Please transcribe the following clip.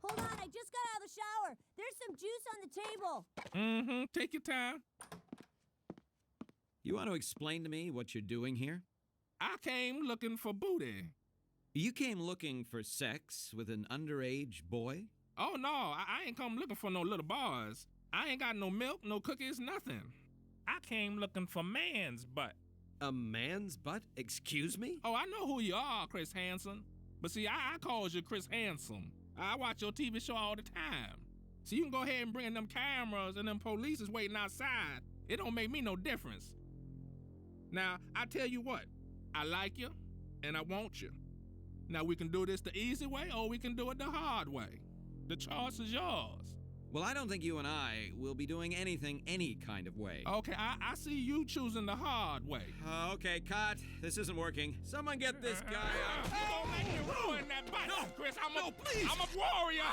Hold on, I just got out of the shower. There's some juice on the table. Mm-hmm. Take your time. You want to explain to me what you're doing here? I came looking for booty. You came looking for sex with an underage boy? Oh, no, I ain't come looking for no little boys. I ain't got no milk, no cookies, nothing. I came looking for man's butt. A man's butt? Excuse me? Oh, I know who you are, Chris Hansen. But see, I calls you Chris Handsome. I watch your TV show all the time. So you can go ahead and bring them cameras and them police is waiting outside. It don't make me no difference. Now, I tell you what, I like you and I want you. Now, we can do this the easy way or we can do it the hard way. The choice is yours. Well, I don't think you and I will be doing anything any kind of way. Okay, I see you choosing the hard way. Okay, cut. This isn't working. Someone get this guy out. You gonna make me ruin that butt, No, Chris. no, please. I'm a warrior.